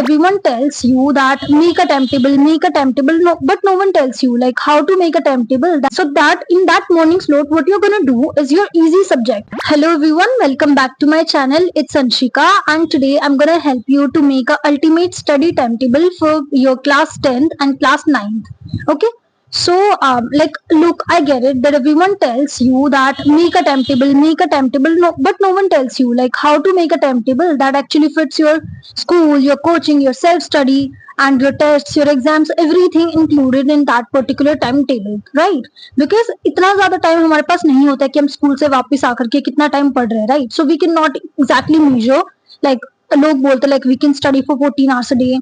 everyone tells you that make a timetable, no, but no one tells you like how to make a timetable. So that in that morning slot, what you're gonna do is your easy subject. Hello everyone, welcome back to my channel. It's Anshika, and today I'm gonna help you to make a ultimate study timetable for your class 10th and class 9th. Okay. So, look, I get it that everyone tells you that make a timetable, no, but no one tells you like how to make a timetable that actually fits your school, your coaching, your self-study, and your tests, your exams, everything included in that particular timetable, right? Because इतना ज़्यादा time हमारे पास नहीं होता है कि हम school से वापस आकर के कितना टाइम पढ़ रहे हैं, right? So we cannot exactly measure like लोग बोलते हैं like we can study for 14 hours a day.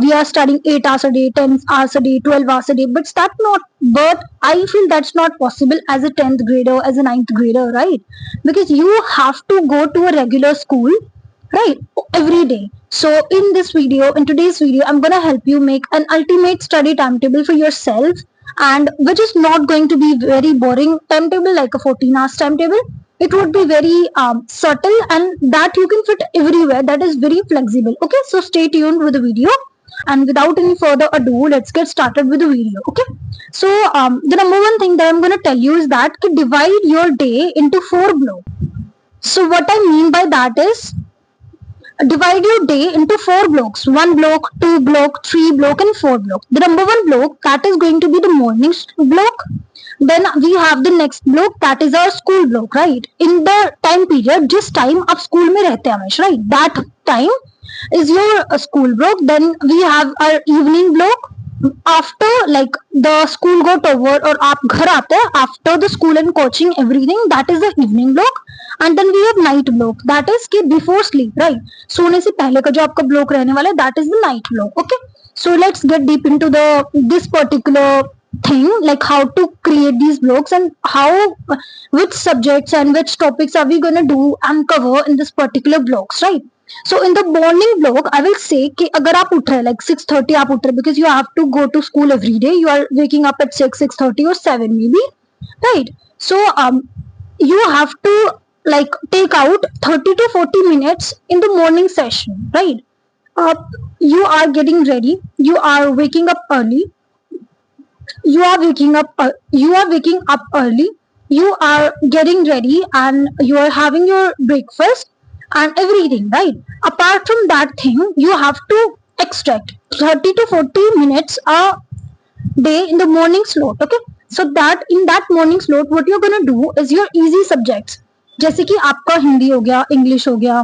We are studying 8 hours a day, 10 hours a day, 12 hours a day, but I feel that's not possible as a 10th grader, as a 9th grader, right? Because you have to go to a regular school, right, every day. So in today's video, I'm gonna help you make an ultimate study timetable for yourself, and which is not going to be very boring timetable like a 14 hours timetable. It would be very subtle, and that you can fit everywhere. That is very flexible. Okay, so stay tuned with the video. And without any further ado, let's get started with the video. Okay, so the number one thing that I'm going to tell you is that divide your day into 4 blocks. So what I mean by that is divide your day into 4 blocks: 1 block, 2 block, 3 block, and 4 block. The number one block, that is going to be the morning block. Then we have the next block, that is our school block, right? In the time period, just time आप school में रहते हैं, right? That time is your school block. Then we have our evening block. After like the school got over और आप घर आते हैं, after the school and coaching everything, that is the evening block. And then we have night block, that is कि before sleep, right? सोने से पहले का जो आपका block रहने वाला है, that is the night block. Okay, so let's get deep into this particular thing, like how to create these blocks and which subjects and which topics are we gonna do and cover in this particular blocks, right? So in the morning block, I will say कि अगर आप उठ रहे like 6:30 आप उठ रहे because you have to go to school every day, you are waking up at 6:30 or 7 maybe, right? So you have to like take out 30 to 40 minutes in the morning session, right? You are getting ready, you are waking up early, you are waking up early, you are getting ready, and you are having your breakfast and everything, right? Apart from that thing, you have to extract 30 to 40 minutes a day in the morning slot. Okay, so that in that morning slot, what you're gonna do is your easy subjects, जैसे कि आपका हिंदी हो गया, English हो गया,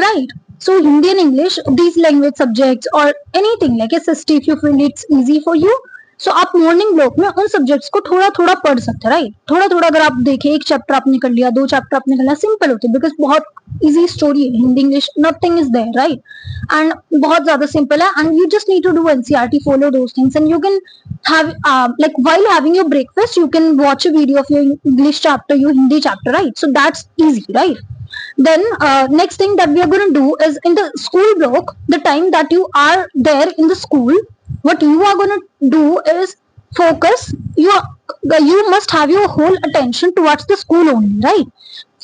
right? So Hindi and English, these language subjects or anything like SST, if you find it's easy for you, so आप morning block में उन सब्जेक्ट्स को थोड़ा थोड़ा पढ़ सकते हैं, राइट? थोड़ा थोड़ा अगर आप देखें, एक चैप्टर आपने कर लिया, 2 चैप्टर आपने कर लिया, सिंपल होते हैं बिकॉज बहुत इजी स्टोरी है, Hindi English nothing is there, right? And बहुत ज्यादा सिंपल है, and you just need to do NCERT, follow those things, and you can have like while having your breakfast you can watch a video of your English chapter, your Hindi chapter, right? So that's easy, right? Then next thing that we are going to do is in the school block, the time that you are there in the school, what you are going to do is focus. You must have your whole attention towards the school only, right?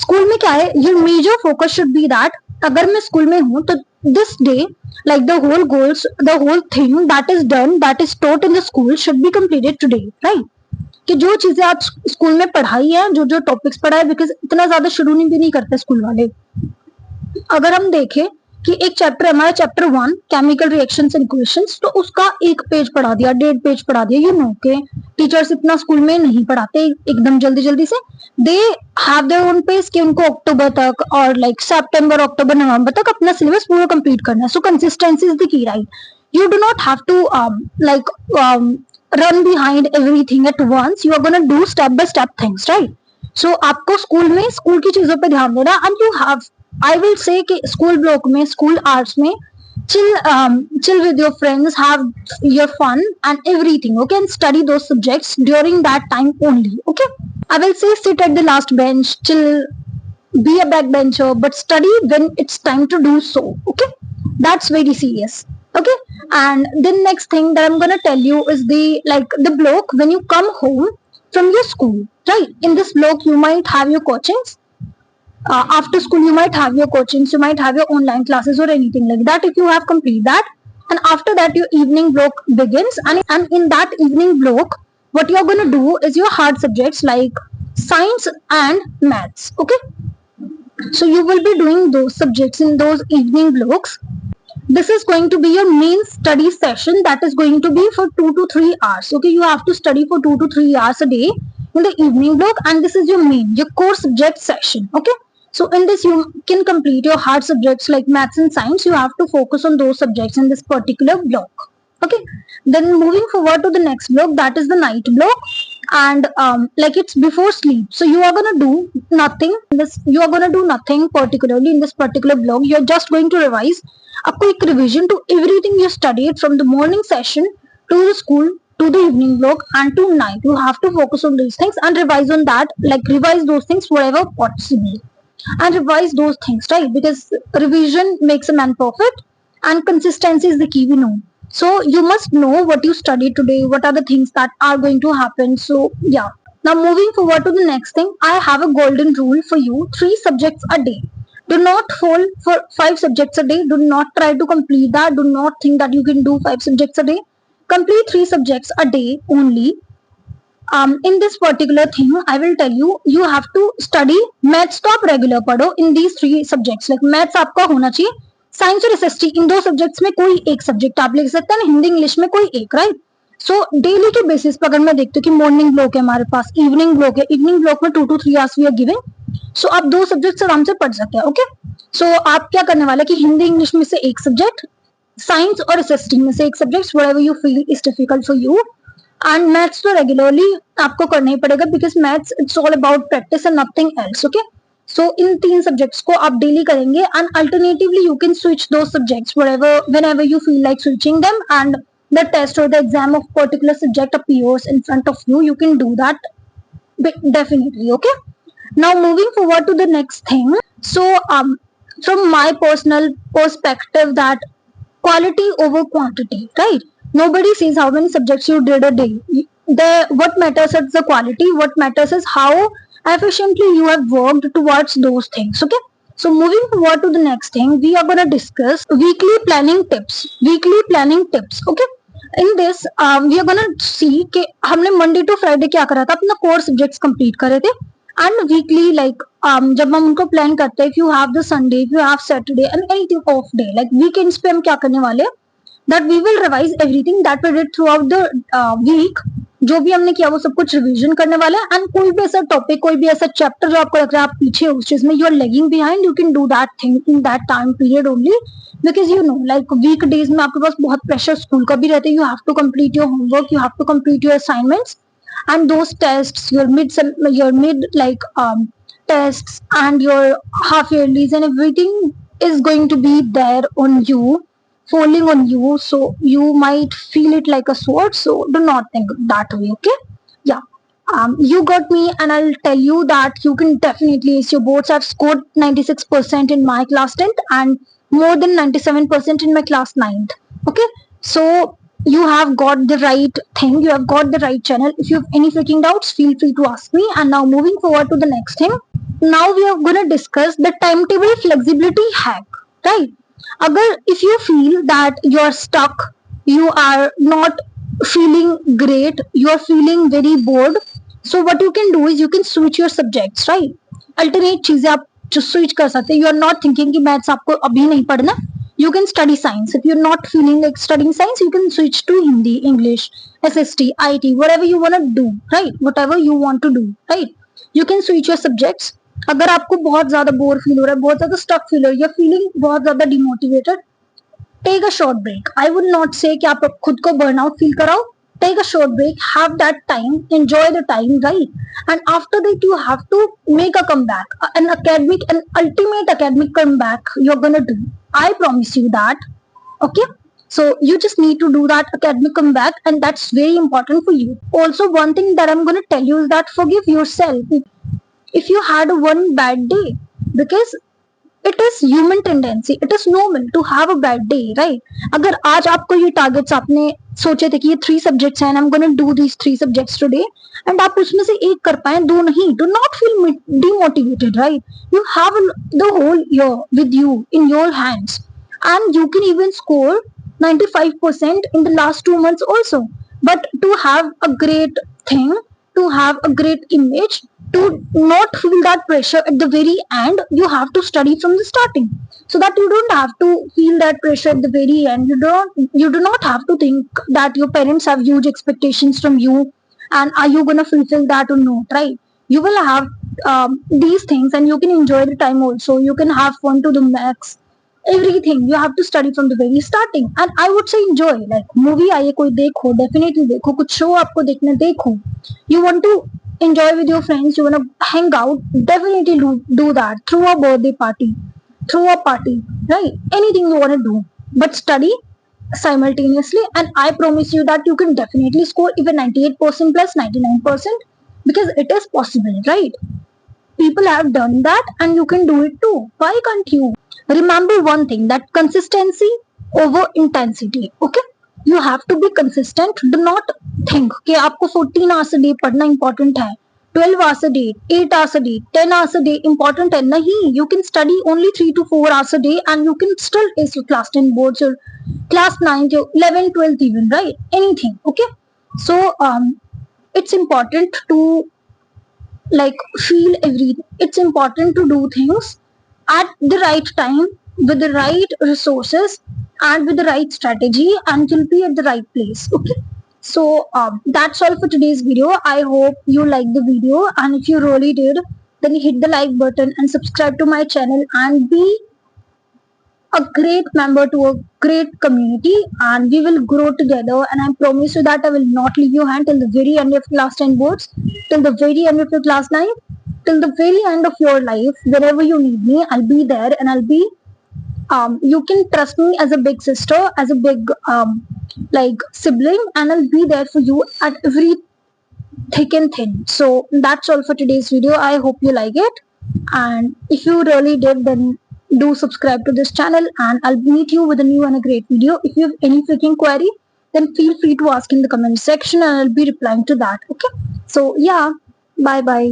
School में क्या है, your major focus should be that अगर मैं school में हूँ तो this day, like the whole goals, the whole thing that is done, that is taught in the school should be completed today, right? कि जो चीजें आज स्कूल में पढ़ाई है, जो जो टॉपिक्स पढ़ा है, बिकॉज इतना ज्यादा शुरू भी नहीं करते स्कूल वाले. अगर हम देखें कि एक चैप्टर हमारा chapter 1 chemical reactions and equations, तो उसका 1 पेज पढ़ा दिया, 1.5 पेज पढ़ा दिया. यू नो के टीचर्स इतना स्कूल में नहीं पढ़ाते एकदम जल्दी जल्दी से. They have their own page कि उनको अक्टूबर तक और लाइक सितंबर, अक्टूबर, नवंबर तक अपना सिलेबस पूरा कंप्लीट करना है. सो consistency is the key, right? You do not have to run behind everything at once. You are going to do step by step things, right? So आपको स्कूल में स्कूल की चीजों पे ध्यान देना, and you have, I will say कि school block में, school hours में chill with your friends, have your fun and everything, okay? And study those subjects during that time only, okay? I will say sit at the last bench, chill, be a backbencher, but study when it's time to do so, okay? That's very serious, okay? And the next thing that I'm gonna tell you is the block when you come home from your school, right? In this block you might have your coachings, after school you might have your coachings, you might have your online classes or anything like that. If you have complete that, and after that your evening block begins, and in that evening block what you're going to do is your hard subjects like science and maths. Okay, so you will be doing those subjects in those evening blocks. This is going to be your main study session, that is going to be for 2 to 3 hours. Okay, you have to study for 2 to 3 hours a day in the evening block, and this is your core subject session. Okay, so in this you can complete your hard subjects like maths and science. You have to focus on those subjects in this particular block. Okay, then moving forward to the next block, that is the night block, and like it's before sleep. So you are gonna do nothing you are gonna do nothing particularly in this particular block. You're just going to revise a quick revision to everything you studied from the morning session to the school to the evening block and to night. You have to focus on these things and revise on that, like revise those things whatever possible, and revise those things, right? Because revision makes a man perfect, and consistency is the key, we know. So you must know what you studied today, what are the things that are going to happen. So yeah, now moving forward to the next thing, I have a golden rule for you: 3 subjects a day. Do not fall for 5 subjects a day. Do not try to complete that. Do not think that you can do 5 subjects a day. Complete 3 subjects a day only. In this particular thing, I will tell you, you have to study maths तो आप regular पढ़ो in these 3 subjects. Like maths आपका होना चाहिए, science और SST इन 2 subjects में कोई एक सब्जेक्ट आप ले सकते हैं, हिंदी इंग्लिश में कोई एक, राइट? सो डेली के बेसिस पर अगर मैं देखती हूँ कि मॉर्निंग ब्लॉक है हमारे पास, इवनिंग ब्लॉक है, इवनिंग ब्लॉक में 2 to 3 hours we are giving, so आप 2 सब्जेक्ट्स आराम से पढ़ सकते हैं. ओके, सो आप क्या करने वाले कि हिंदी इंग्लिश में से एक सब्जेक्ट, साइंस और एसएसटी में से एक subject, whatever you feel is difficult for you, and maths तो रेगुलरली आपको करना ही पड़ेगा because maths it's all about practice and nothing else. Okay, so in 3 subjects को आप डेली करेंगे, and alternatively you can switch दो subjects whenever you feel like switching them, and the test or the exam of particular subject appears in front of you, you can do that definitely. Okay, now moving forward to the next thing. So from my personal perspective, that quality over quantity, right? Nobody sees how many subjects you did a day. What matters is the quality. What matters is how efficiently you have worked towards those things. Okay, so moving forward to the next thing, we are going to discuss weekly planning tips. Okay, in this we are going to see कि हमने Monday to Friday क्या करा था, अपना core subjects complete करे थे, and weekly like जब हम उनको plan करते हैं, if you have the Sunday, if you have Saturday and anything off day, like weekends पे हम क्या करने वाले हैं, that we will revise everything that we did throughout the week. जो भी हमने किया वो सब कुछ रिवीजन करने वाला है, एंड कोई भी ऐसा टॉपिक, कोई भी ऐसा चैप्टर जो आपको लग रहा है आप पीछे हो उस चीज में, you are lagging behind, you can do that thing in that time period only, because you know like week days में आपके पास बहुत प्रेशर स्कूल का भी रहता है. You have to complete your homework, you have to complete your assignments, and those tests, your mid like tests and your half yearlies and everything is going to be there on you, falling on you, so you might feel it like a sword. So do not think that way. Okay, yeah, you got me, and I'll tell you that you can definitely ace your boards. I've scored 96% in my class 10th and more than 97% in my class 9th. Okay, so you have got the right thing, you have got the right channel. If you have any freaking doubts, feel free to ask me. And now moving forward to the next thing, now we are going to discuss the timetable flexibility hack, right? Agar if you feel that you are stuck, you are not feeling great, you are feeling very bored, so what you can do is you can switch your subjects, right? Alternate चीजें आप जो switch कर सकते हैं. You are not thinking कि maths आपको अभी नहीं पढ़ना, you can study science. If you're not feeling like studying science, you can switch to Hindi, English, SST, IT, whatever you want to do, right? Whatever you want to do, right? You can switch your subjects. अगर आपको बहुत ज्यादा bore feel हो रहा है, बहुत ज्यादा stuck feel हो रहा है, या फीलिंग बहुत ज्यादा demotivated, take a short break. I would not say कि आप खुद को बर्नआउट फील कराओ. Take a short break, have that time, enjoy the time, right? And after that you have to make a comeback, an ultimate academic comeback you're gonna do. I promise you that. Okay, so you just need to do that academic comeback, and that's very important for you. Also, one thing that I'm gonna tell you is that forgive yourself if you had one bad day, because it is human tendency, it is normal to have a bad day, right? अगर आज आपको ये targets आपने सोचे थे कि ये 3 subjects हैं, I am gonna do these 3 subjects today, and आप उसमें से एक कर पाए, 2 नहीं, do not feel demotivated, right? You have the whole year with you in your hands, and you can even score 95% in the last 2 months also. But to have a great thing, to have a great image, to not feel that pressure at the very end, you have to study from the starting, so that you don't have to feel that pressure at the very end. You do not have to think that your parents have huge expectations from you, and are you going to fulfill that or not, right? You will have these things, and you can enjoy the time also, you can have fun to the max, everything. You have to study from the very starting, and I would say enjoy. Like movie आई है कोई, देखो, definitely देखो, कुछ show आपको देखना, देखो. You want to enjoy with your friends, you want to hang out, definitely do that through a birthday party, through a party, right? Anything you want to do, but study simultaneously, and I promise you that you can definitely score even 98% plus 99%, because it is possible, right? People have done that, and you can do it too. Why can't you? Remember one thing, that consistency over intensity. Okay, you have to be consistent. Do not think कि आपको 14 hours a day पढ़ना important है, 12 hours a day, 8 hours a day, 10 hours a day important है. नहीं, you can study only 3 to 4 hours a day, and you can still ace your class 10 boards, your class 9, your 11, 12 even, right? Anything. Okay, so it's important to like feel everything. It's important to do things at the right time, with the right resources, and with the right strategy, and you'll be at the right place. Okay, so that's all for today's video. I hope you liked the video, and if you really did, then hit the like button and subscribe to my channel, and be a great member to a great community, and we will grow together. And I promise you that I will not leave your hand till the very end of class 10 boards, till the very end of your class 9, till the very end of your life. Whenever you need me, I'll be there, and I'll be you can trust me as a big sister, as a big like sibling, and I'll be there for you at every thick and thin. So that's all for today's video. I hope you like it, and if you really did, then do subscribe to this channel, and I'll meet you with a new and a great video. If you have any freaking query, then feel free to ask in the comment section, and I'll be replying to that. Okay, so yeah, bye bye.